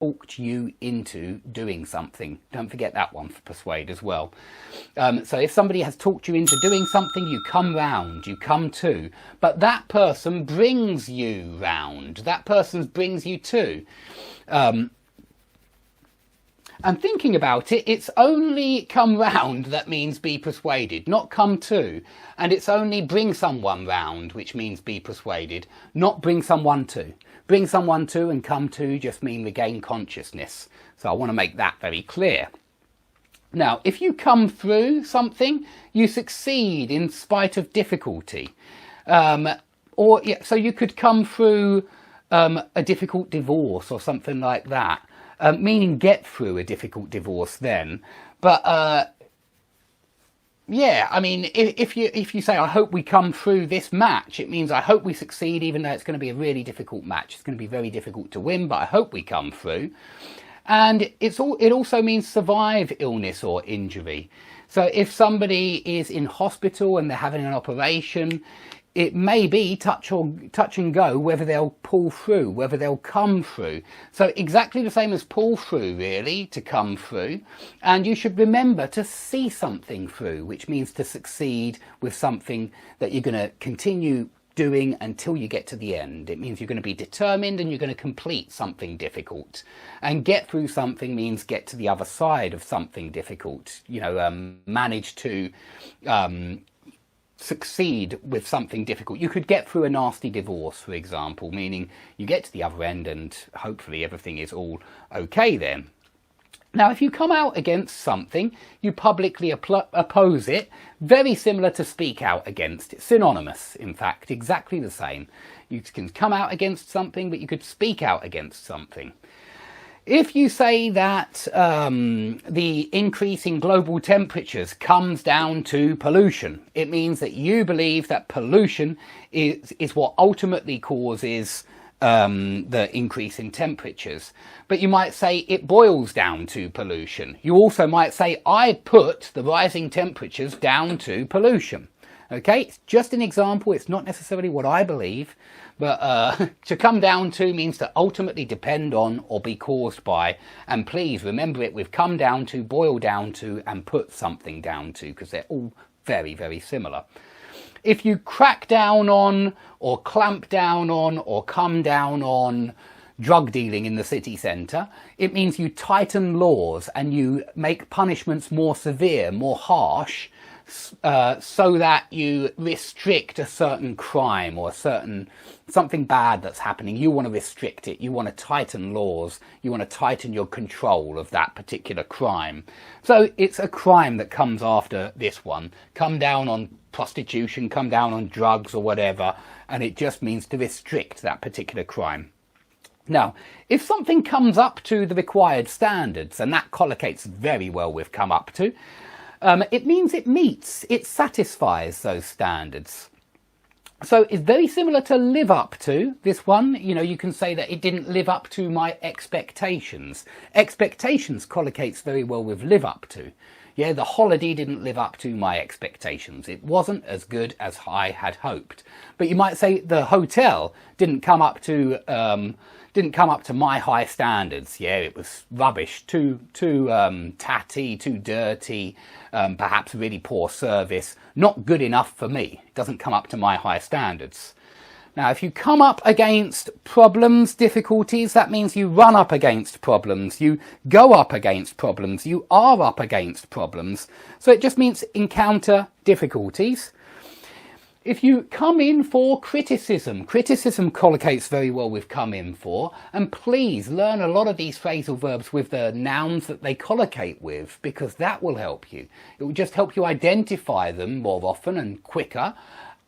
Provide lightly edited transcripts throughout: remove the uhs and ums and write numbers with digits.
talked you into doing something. Don't forget that one for persuade as well. So if somebody has talked you into doing something, you come round, you come to. But that person brings you round. That person brings you to. And thinking about it, it's only come round that means be persuaded, not come to. And it's only bring someone round, which means be persuaded, not bring someone to. Bring someone to and come to just mean regain consciousness. So I want to make that very clear. Now, if you come through something, you succeed in spite of difficulty. So you could come through a difficult divorce or something like that. Meaning get through a difficult divorce then. But yeah, I mean, if you say, I hope we come through this match, it means I hope we succeed, even though it's going to be a really difficult match. It's going to be very difficult to win, but I hope we come through. And it also means survive illness or injury. So if somebody is in hospital and they're having an operation, it may be touch and go whether they'll pull through, whether they'll come through. So exactly the same as pull through, really, to come through. And you should remember to see something through, which means to succeed with something that you're going to continue doing until you get to the end. It means you're going to be determined and you're going to complete something difficult. And get through something means get to the other side of something difficult. You know, manage to succeed with something difficult. You could get through a nasty divorce, for example, meaning you get to the other end and hopefully everything is all okay then. Now, if you come out against something, you publicly oppose it, very similar to speak out against. It's synonymous, in fact, exactly the same. You can come out against something, but you could speak out against something. If you say that the increase in global temperatures comes down to pollution, it means that you believe that pollution is what ultimately causes the increase in temperatures. But you might say it boils down to pollution. You also might say, I put the rising temperatures down to pollution. Okay, it's just an example. It's not necessarily what I believe. But to come down to means to ultimately depend on or be caused by. And please remember it with come down to, boil down to, and put something down to, because they're all very, very similar. If you crack down on or clamp down on or come down on drug dealing in the city centre, it means you tighten laws and you make punishments more severe, more harsh, so that you restrict a certain crime or something bad that's happening. You want to restrict it. You want to tighten laws. You want to tighten your control of that particular crime. So it's a crime that comes after this one. Come down on prostitution, come down on drugs or whatever, and it just means to restrict that particular crime. Now, if something comes up to the required standards, and that collocates very well with come up to, it means it meets, it satisfies those standards. So it's very similar to live up to, this one. You know, you can say that it didn't live up to my expectations. Expectations collocates very well with live up to. Yeah, the holiday didn't live up to my expectations. It wasn't as good as I had hoped. But you might say the hotel didn't come up to my high standards. Yeah, it was rubbish, too tatty, too dirty, perhaps really poor service, not good enough for me. It doesn't come up to my high standards. Now, if you come up against problems, difficulties, that means you run up against problems, you go up against problems, you are up against problems. So it just means encounter difficulties. If you come in for criticism collocates very well with come in for, and please learn a lot of these phrasal verbs with the nouns that they collocate with, because that will help you. It will just help you identify them more often and quicker,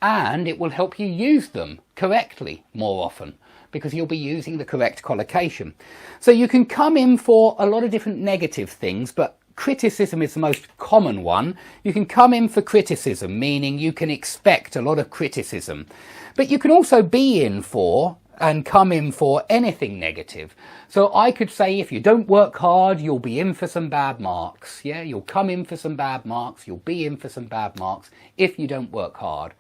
and it will help you use them correctly more often, because you'll be using the correct collocation. So you can come in for a lot of different negative things, but criticism is the most common one. You can come in for criticism, meaning you can expect a lot of criticism. But you can also be in for and come in for anything negative. So I could say, if you don't work hard, you'll be in for some bad marks. Yeah, you'll come in for some bad marks. You'll be in for some bad marks if you don't work hard.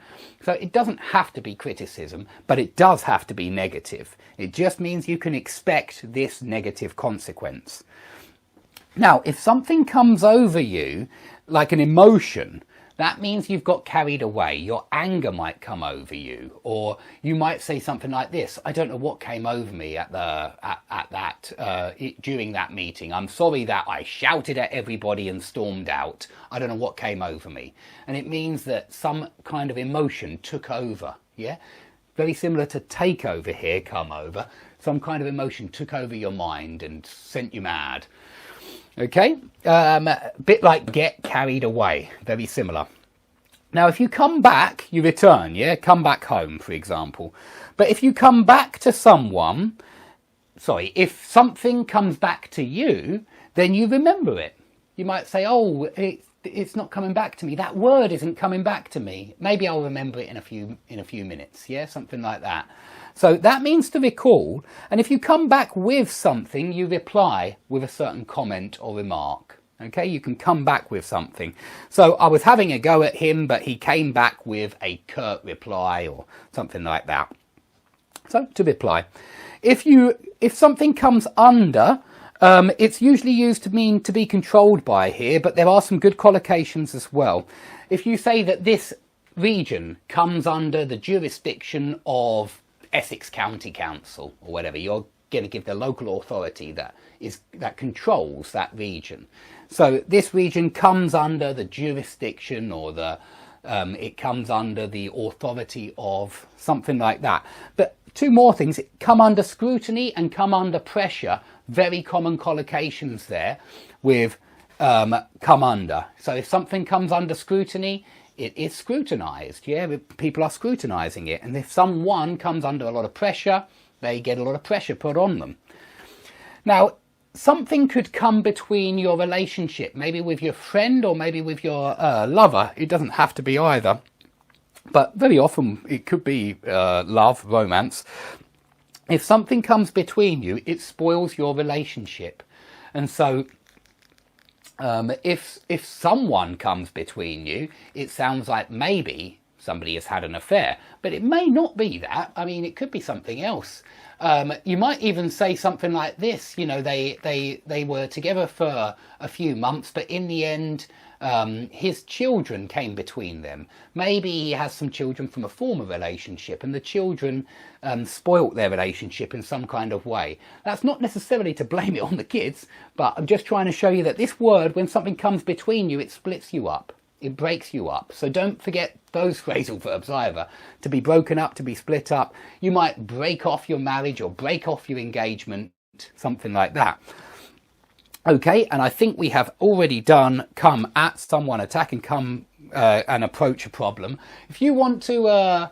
So it doesn't have to be criticism, but it does have to be negative. It just means you can expect this negative consequence. Now, if something comes over you, like an emotion, that means you've got carried away. Your anger might come over you, or you might say something like this: I don't know what came over me during that meeting. I'm sorry that I shouted at everybody and stormed out. I don't know what came over me. And it means that some kind of emotion took over. Yeah, very similar to take over here, come over. Some kind of emotion took over your mind and sent you mad. Okay, a bit like get carried away, very similar. Now, if you come back, you return, yeah? Come back home, for example. But if you come back to someone, if something comes back to you, then you remember it. You might say, oh, it's not coming back to me. That word isn't coming back to me. Maybe I'll remember it in a few minutes, yeah? Something like that. So that means to recall, and if you come back with something, you reply with a certain comment or remark. Okay, you can come back with something. So I was having a go at him, but he came back with a curt reply or something like that. So to reply. If something comes under, it's usually used to mean to be controlled by here, but there are some good collocations as well. If you say that this region comes under the jurisdiction of Essex County Council or whatever, you're going to give the local authority that controls that region. So this region comes under the jurisdiction or it comes under the authority of something like that. But two more things: come under scrutiny and come under pressure. Very common collocations there with come under. So if something comes under scrutiny, it is scrutinized. Yeah, people are scrutinizing it. And if someone comes under a lot of pressure, they get a lot of pressure put on them. Now, something could come between your relationship, maybe with your friend or maybe with your lover. It doesn't have to be either, but very often it could be love, romance. If something comes between you, it spoils your relationship. And so if someone comes between you, it sounds like maybe somebody has had an affair, but it may not be that. I mean, it could be something else. You might even say something like this, you know, they were together for a few months, but in the end, his children came between them. Maybe he has some children from a former relationship and the children spoilt their relationship in some kind of way. That's not necessarily to blame it on the kids, but I'm just trying to show you that this word, when something comes between you, it splits you up. It breaks you up. So don't forget those phrasal verbs either. To be broken up, to be split up. You might break off your marriage or break off your engagement, something like that. Okay, and I think we have already done come at someone, attack, and come and approach a problem. If you want to,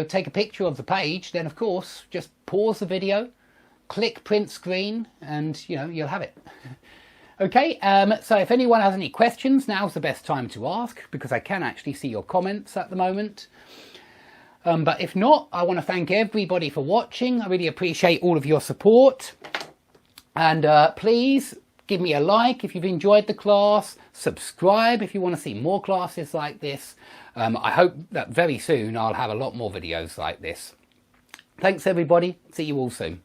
take a picture of the page, then of course, just pause the video, click print screen, and, you'll have it. Okay, so if anyone has any questions, now's the best time to ask, because I can actually see your comments at the moment. But if not, I want to thank everybody for watching. I really appreciate all of your support. And please give me a like if you've enjoyed the class. Subscribe if you want to see more classes like this. I hope that very soon I'll have a lot more videos like this. Thanks everybody. See you all soon.